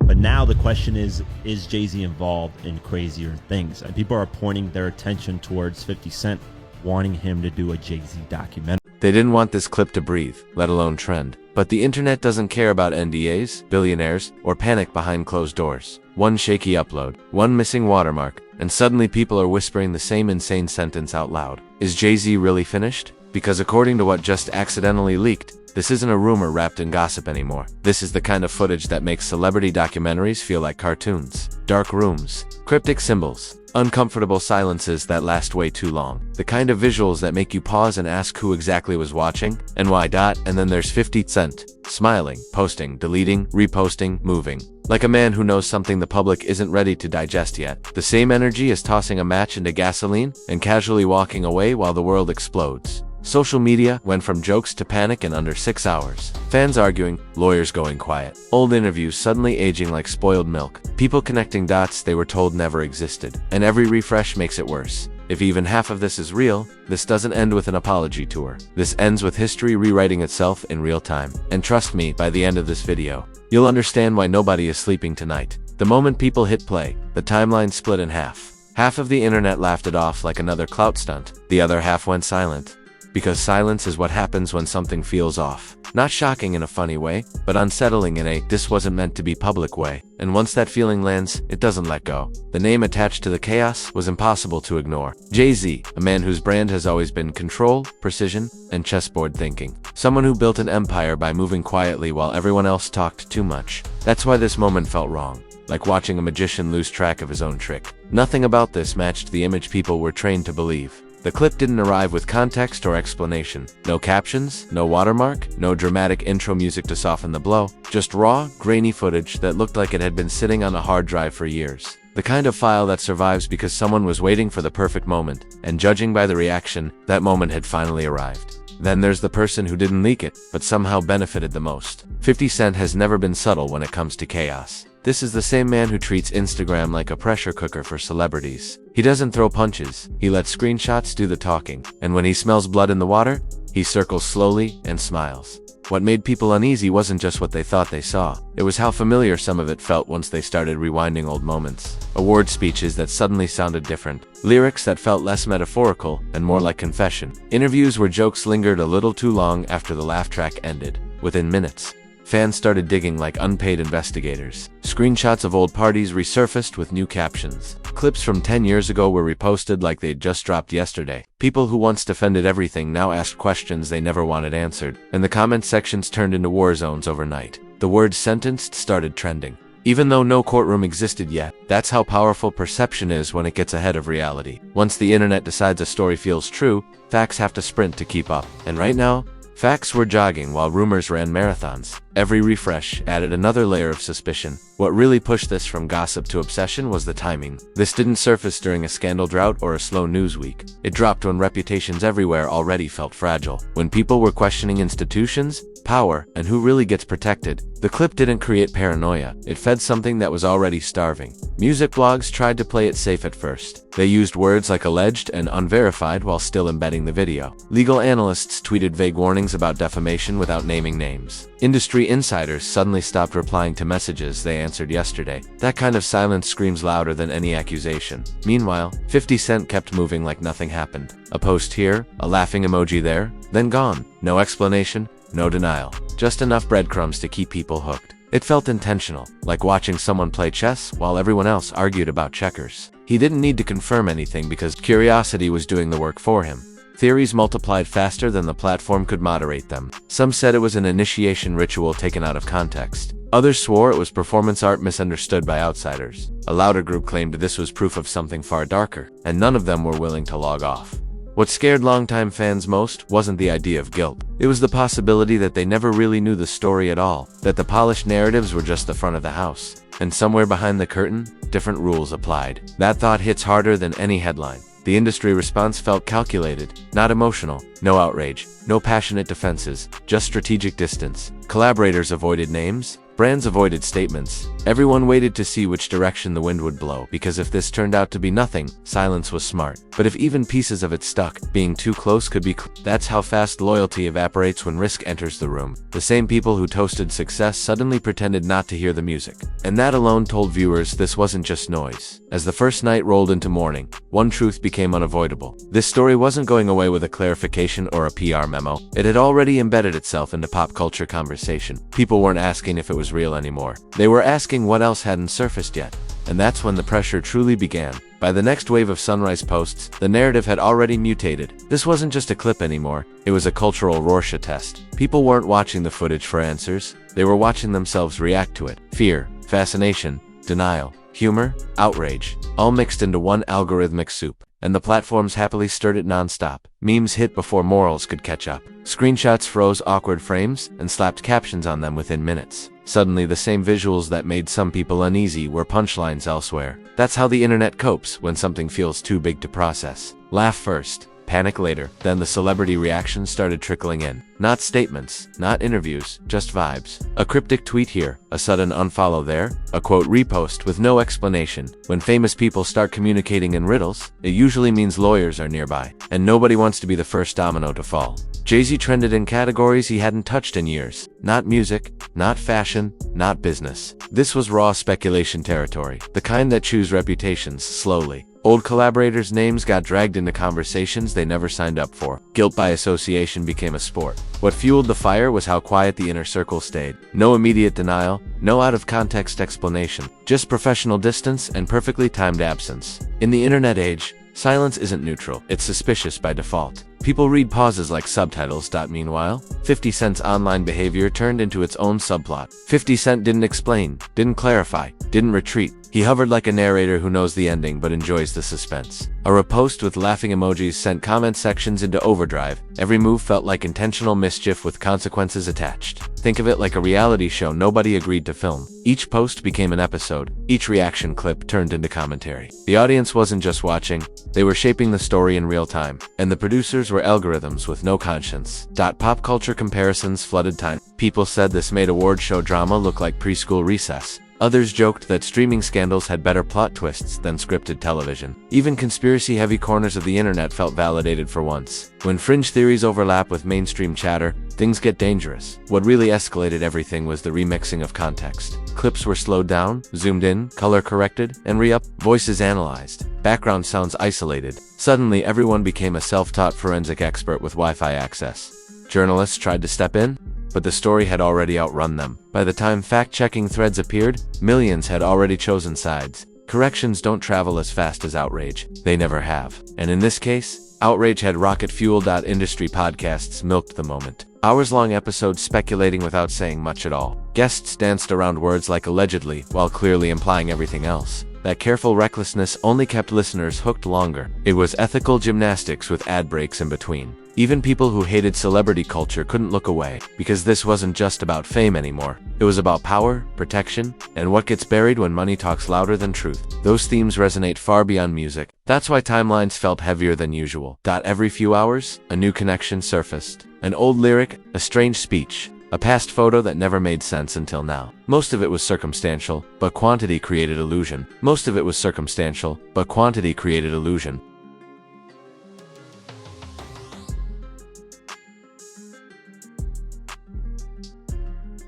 But now the question is Jay-Z involved in crazier things? And people are pointing their attention towards 50 Cent, wanting him to do a Jay-Z documentary. They didn't want this clip to breathe, let alone trend. But the internet doesn't care about NDAs, billionaires, or panic behind closed doors. One shaky upload, one missing watermark, and suddenly people are whispering the same insane sentence out loud. Is Jay-Z really finished? Because according to what just accidentally leaked, this isn't a rumor wrapped in gossip anymore. This is the kind of footage that makes celebrity documentaries feel like cartoons. Dark rooms, cryptic symbols, uncomfortable silences that last way too long. The kind of visuals that make you pause and ask who exactly was watching, and why. And then there's 50 Cent, smiling, posting, deleting, reposting, moving. Like a man who knows something the public isn't ready to digest yet. The same energy as tossing a match into gasoline and casually walking away while the world explodes. Social media went from jokes to panic in under 6 hours. Fans arguing, lawyers going quiet, old interviews suddenly aging like spoiled milk, people connecting dots they were told never existed, and every refresh makes it worse. If even half of this is real, this doesn't end with an apology tour. This ends with history rewriting itself in real time. And trust me, by the end of this video, you'll understand why nobody is sleeping tonight. The moment people hit play, the timeline split in half. Half of the internet laughed it off like another clout stunt. The other half went silent. Because silence is what happens when something feels off. Not shocking in a funny way, but unsettling in a "this wasn't meant to be public" way. And once that feeling lands, it doesn't let go. The name attached to the chaos was impossible to ignore. Jay-Z, a man whose brand has always been control, precision, and chessboard thinking. Someone who built an empire by moving quietly while everyone else talked too much. That's why this moment felt wrong. Like watching a magician lose track of his own trick. Nothing about this matched the image people were trained to believe. The clip didn't arrive with context or explanation. No captions, no watermark, no dramatic intro music to soften the blow. Just raw, grainy footage that looked like it had been sitting on a hard drive for years. The kind of file that survives because someone was waiting for the perfect moment, and judging by the reaction, that moment had finally arrived. Then there's the person who didn't leak it, but somehow benefited the most. 50 Cent has never been subtle when it comes to chaos. This is the same man who treats Instagram like a pressure cooker for celebrities. He doesn't throw punches, he lets screenshots do the talking. And when he smells blood in the water, he circles slowly and smiles. What made people uneasy wasn't just what they thought they saw. It was how familiar some of it felt once they started rewinding old moments. Award speeches that suddenly sounded different. Lyrics that felt less metaphorical and more like confession. Interviews where jokes lingered a little too long after the laugh track ended. Within minutes, fans started digging like unpaid investigators. Screenshots of old parties resurfaced with new captions. Clips from 10 years ago were reposted like they'd just dropped yesterday. People who once defended everything now asked questions they never wanted answered, and the comment sections turned into war zones overnight. The word "sentenced" started trending. Even though no courtroom existed yet, that's how powerful perception is when it gets ahead of reality. Once the internet decides a story feels true, facts have to sprint to keep up. And right now, facts were jogging while rumors ran marathons. Every refresh added another layer of suspicion. What really pushed this from gossip to obsession was the timing. This didn't surface during a scandal drought or a slow news week. It dropped when reputations everywhere already felt fragile. When people were questioning institutions, power, and who really gets protected. The clip didn't create paranoia. It fed something that was already starving. Music blogs tried to play it safe at first. They used words like alleged and unverified while still embedding the video. Legal analysts tweeted vague warnings about defamation without naming names. Industry insiders suddenly stopped replying to messages they answered yesterday. That kind of silence screams louder than any accusation. Meanwhile, 50 Cent kept moving like nothing happened. A post here, a laughing emoji there, then gone. No explanation, no denial. Just enough breadcrumbs to keep people hooked. It felt intentional, like watching someone play chess while everyone else argued about checkers. He didn't need to confirm anything because curiosity was doing the work for him. Theories multiplied faster than the platform could moderate them. Some said it was an initiation ritual taken out of context. Others swore it was performance art misunderstood by outsiders. A louder group claimed this was proof of something far darker, and none of them were willing to log off. What scared longtime fans most wasn't the idea of guilt. It was the possibility that they never really knew the story at all, that the polished narratives were just the front of the house. And somewhere behind the curtain, different rules applied. That thought hits harder than any headline. The industry response felt calculated, not emotional. No outrage, no passionate defenses, just strategic distance. Collaborators avoided names, Brands avoided statements. Everyone waited to see which direction the wind would blow, because if this turned out to be nothing, silence was smart. But if even pieces of it stuck, being too close could be That's how fast loyalty evaporates when risk enters the room. The same people who toasted success suddenly pretended not to hear the music. And that alone told viewers this wasn't just noise. As the first night rolled into morning, one truth became unavoidable. This story wasn't going away with a clarification or a PR memo. It had already embedded itself into pop culture conversation. People weren't asking if it was real anymore. They were asking what else hadn't surfaced yet. And that's when the pressure truly began. By the next wave of Sunrise posts, the narrative had already mutated. This wasn't just a clip anymore, it was a cultural Rorschach test. People weren't watching the footage for answers, they were watching themselves react to it. Fear, fascination, denial, humor, outrage, all mixed into one algorithmic soup. And the platforms happily stirred it nonstop. Memes hit before morals could catch up. Screenshots froze awkward frames and slapped captions on them within minutes. Suddenly, the same visuals that made some people uneasy were punchlines elsewhere. That's how the internet copes when something feels too big to process. Laugh first, panic later. Then the celebrity reactions started trickling in. Not statements, not interviews, just vibes. A cryptic tweet here, a sudden unfollow there, a quote repost with no explanation. When famous people start communicating in riddles, it usually means lawyers are nearby, and nobody wants to be the first domino to fall. Jay-Z trended in categories he hadn't touched in years. Not music, not fashion, not business. This was raw speculation territory, the kind that chews reputations slowly. Old collaborators' names got dragged into conversations they never signed up for. Guilt by association became a sport. What fueled the fire was how quiet the inner circle stayed. No immediate denial, no out-of-context explanation. Just professional distance and perfectly timed absence. In the internet age, silence isn't neutral, it's suspicious by default. People read pauses like subtitles. Meanwhile, 50 Cent's online behavior turned into its own subplot. 50 Cent didn't explain, didn't clarify, didn't retreat. He hovered like a narrator who knows the ending but enjoys the suspense. A repost with laughing emojis sent comment sections into overdrive. Every move felt like intentional mischief with consequences attached. Think of it like a reality show nobody agreed to film. Each post became an episode. Each reaction clip turned into commentary. The audience wasn't just watching, they were shaping the story in real time. And the producers were algorithms with no conscience. Pop culture comparisons flooded time. People said this made award show drama look like preschool recess. Others joked that streaming scandals had better plot twists than scripted television. Even conspiracy-heavy corners of the internet felt validated for once. When fringe theories overlap with mainstream chatter, things get dangerous. What really escalated everything was the remixing of context. Clips were slowed down, zoomed in, color corrected, and voices analyzed. Background sounds isolated. Suddenly, everyone became a self-taught forensic expert with Wi-Fi access. Journalists tried to step in, but the story had already outrun them. By the time fact-checking threads appeared, millions had already chosen sides. Corrections don't travel as fast as outrage. They never have. And in this case, outrage had rocket fuel. Industry podcasts milked the moment. Hours-long episodes speculating without saying much at all. Guests danced around words like allegedly, while clearly implying everything else. That careful recklessness only kept listeners hooked longer. It was ethical gymnastics with ad breaks in between. Even people who hated celebrity culture couldn't look away, because this wasn't just about fame anymore. It was about power, protection, and what gets buried when money talks louder than truth. Those themes resonate far beyond music. That's why timelines felt heavier than usual. Every few hours, a new connection surfaced. An old lyric, a strange speech, a past photo that never made sense until now. Most of it was circumstantial, but quantity created illusion.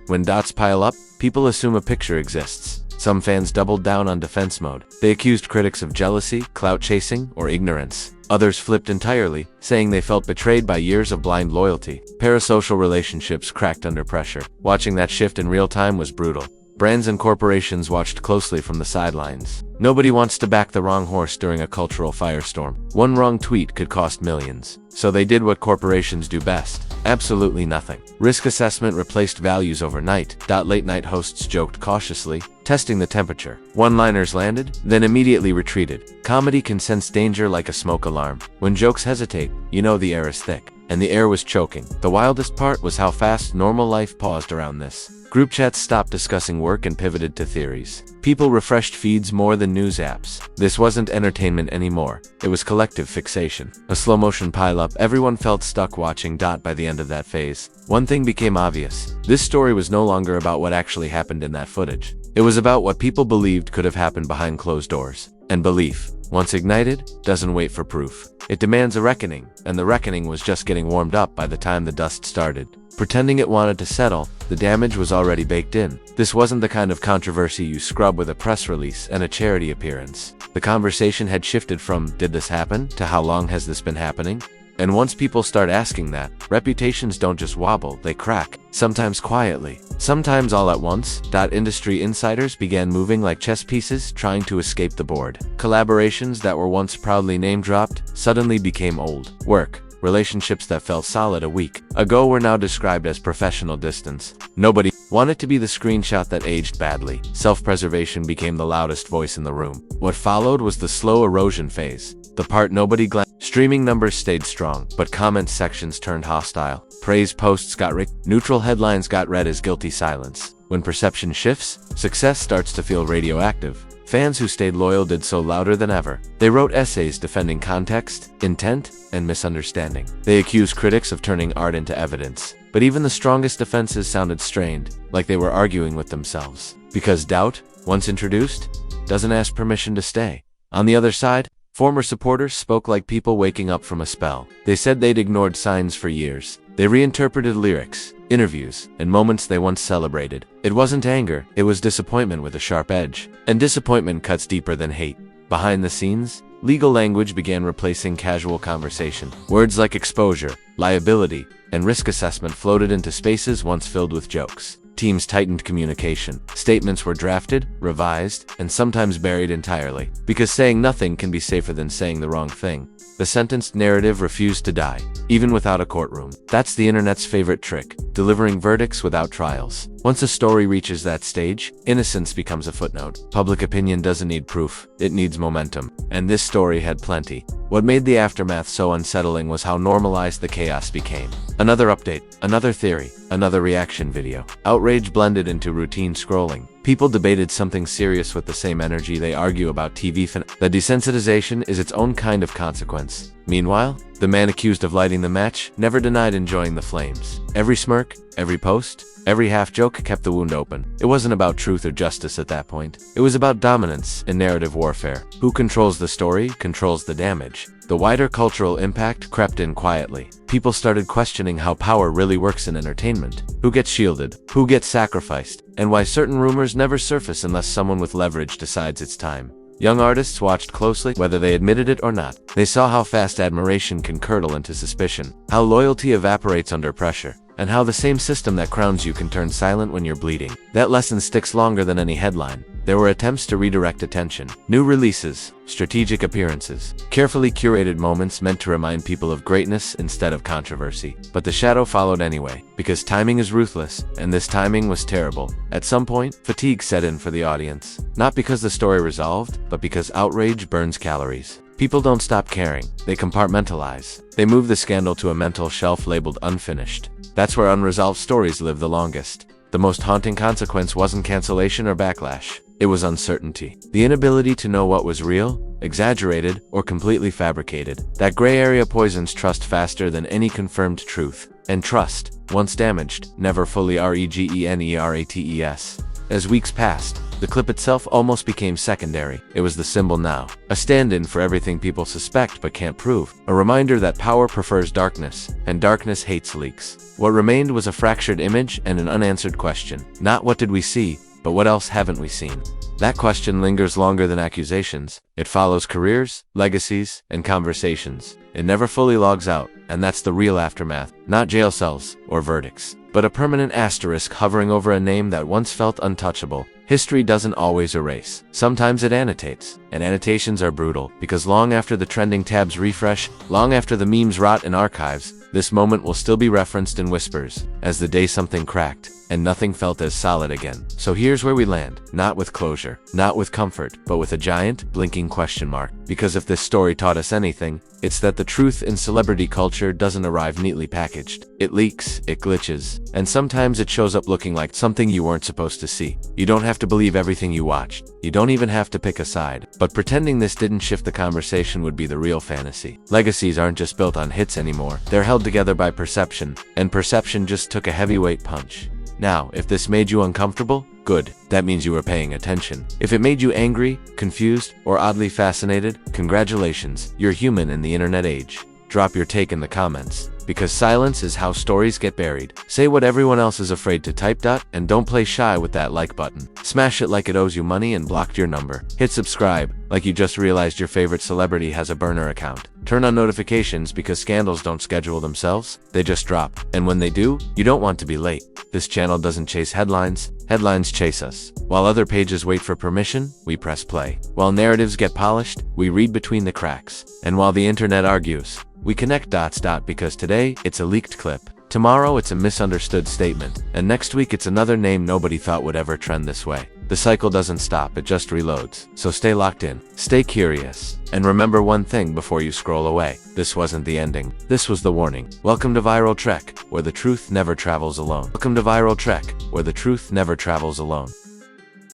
When dots pile up, people assume a picture exists. Some fans doubled down on defense mode. They accused critics of jealousy, clout chasing, or ignorance. Others flipped entirely, saying they felt betrayed by years of blind loyalty. Parasocial relationships cracked under pressure. Watching that shift in real time was brutal. Brands and corporations watched closely from the sidelines. Nobody wants to back the wrong horse during a cultural firestorm. One wrong tweet could cost millions. So they did what corporations do best. Absolutely nothing. Risk assessment replaced values overnight. Late-night hosts joked cautiously, testing the temperature. One-liners landed, then immediately retreated. Comedy can sense danger like a smoke alarm. When jokes hesitate, you know the air is thick. And the air was choking. The wildest part was how fast normal life paused around this. Group chats stopped discussing work and pivoted to theories. People refreshed feeds more than news apps. This wasn't entertainment anymore. It was collective fixation. A slow-motion pileup, everyone felt stuck watching. By the end of that phase, one thing became obvious. This story was no longer about what actually happened in that footage. It was about what people believed could have happened behind closed doors. And belief, once ignited, doesn't wait for proof. It demands a reckoning, and the reckoning was just getting warmed up by the time the dust started. Pretending it wanted to settle, the damage was already baked in. This wasn't the kind of controversy you scrub with a press release and a charity appearance. The conversation had shifted from, "Did this happen?" to "How long has this been happening?" And once people start asking that, reputations don't just wobble, they crack. Sometimes quietly, sometimes all at once. Industry insiders began moving like chess pieces, trying to escape the board. Collaborations that were once proudly name-dropped suddenly became old work. Relationships that felt solid a week ago were now described as professional distance. Nobody wanted to be the screenshot that aged badly. Self-preservation became the loudest voice in the room. What followed was the slow erosion phase. The part nobody glanced. Streaming numbers stayed strong, but comment sections turned hostile. Praise posts got neutral headlines got read as guilty silence. When perception shifts, success starts to feel radioactive. Fans who stayed loyal did so louder than ever. They wrote essays defending context, intent, and misunderstanding. They accused critics of turning art into evidence. But even the strongest defenses sounded strained, like they were arguing with themselves. Because doubt, once introduced, doesn't ask permission to stay. On the other side, former supporters spoke like people waking up from a spell. They said they'd ignored signs for years. They reinterpreted lyrics, interviews, and moments they once celebrated. It wasn't anger, it was disappointment with a sharp edge. And disappointment cuts deeper than hate. Behind the scenes, legal language began replacing casual conversation. Words like exposure, liability, and risk assessment floated into spaces once filled with jokes. Teams tightened communication. Statements were drafted, revised, and sometimes buried entirely. Because saying nothing can be safer than saying the wrong thing. The sentenced narrative refused to die, even without a courtroom. That's the internet's favorite trick, delivering verdicts without trials. Once a story reaches that stage, innocence becomes a footnote. Public opinion doesn't need proof, it needs momentum. And this story had plenty. What made the aftermath so unsettling was how normalized the chaos became. Another update, another theory, another reaction video. Outrage blended into routine scrolling. People debated something serious with the same energy they argue about TV. The desensitization is its own kind of consequence. Meanwhile, the man accused of lighting the match never denied enjoying the flames. Every smirk, every post, every half-joke kept the wound open. It wasn't about truth or justice at that point. It was about dominance and narrative warfare. Who controls the story controls the damage. The wider cultural impact crept in quietly. People started questioning how power really works in entertainment. Who gets shielded? Who gets sacrificed? And why certain rumors never surface unless someone with leverage decides it's time. Young artists watched closely, whether they admitted it or not. They saw how fast admiration can curdle into suspicion, how loyalty evaporates under pressure, and how the same system that crowns you can turn silent when you're bleeding. That lesson sticks longer than any headline. There were attempts to redirect attention. New releases, strategic appearances, carefully curated moments meant to remind people of greatness instead of controversy. But the shadow followed anyway, because timing is ruthless, and this timing was terrible. At some point, fatigue set in for the audience. Not because the story resolved, but because outrage burns calories. People don't stop caring, they compartmentalize. They move the scandal to a mental shelf labeled unfinished. That's where unresolved stories live the longest. The most haunting consequence wasn't cancellation or backlash. It was uncertainty. The inability to know what was real, exaggerated, or completely fabricated. That gray area poisons trust faster than any confirmed truth. And trust, once damaged, never fully regenerates. As weeks passed, the clip itself almost became secondary. It was the symbol now. A stand-in for everything people suspect but can't prove. A reminder that power prefers darkness, and darkness hates leaks. What remained was a fractured image and an unanswered question. Not what did we see, but what else haven't we seen? That question lingers longer than accusations. It follows careers, legacies, and conversations. It never fully logs out, and that's the real aftermath. Not jail cells or verdicts, but a permanent asterisk hovering over a name that once felt untouchable. History doesn't always erase. Sometimes it annotates, and annotations are brutal, because long after the trending tabs refresh, long after the memes rot in archives, this moment will still be referenced in whispers, as the day something cracked. and nothing felt as solid again. So here's where we land. Not with closure, not with comfort, but with a giant, blinking question mark. Because if this story taught us anything, it's that the truth in celebrity culture doesn't arrive neatly packaged. It leaks, it glitches, and sometimes it shows up looking like something you weren't supposed to see. You don't have to believe everything you watched. You don't even have to pick a side. But pretending this didn't shift the conversation would be the real fantasy. Legacies aren't just built on hits anymore. They're held together by perception, and perception just took a heavyweight punch. Now, if this made you uncomfortable, good. That means you were paying attention. If it made you angry, confused, or oddly fascinated, congratulations, you're human in the internet age. Drop your take in the comments, because silence is how stories get buried. Say what everyone else is afraid to type. And don't play shy with that like button. Smash it like it owes you money and blocked your number. Hit subscribe like you just realized your favorite celebrity has a burner account. Turn on notifications because scandals don't schedule themselves, they just drop. And when they do, you don't want to be late. This channel doesn't chase headlines, headlines chase us. While other pages wait for permission, we press play. While narratives get polished, we read between the cracks. And while the internet argues, we connect dots. Because today, it's a leaked clip. Tomorrow, it's a misunderstood statement. And next week, it's another name nobody thought would ever trend this way. The cycle doesn't stop, it just reloads. So stay locked in, stay curious, and remember one thing before you scroll away. This wasn't the ending. This was the warning. Welcome to Viral Trek, where the truth never travels alone. Welcome to Viral Trek, where the truth never travels alone.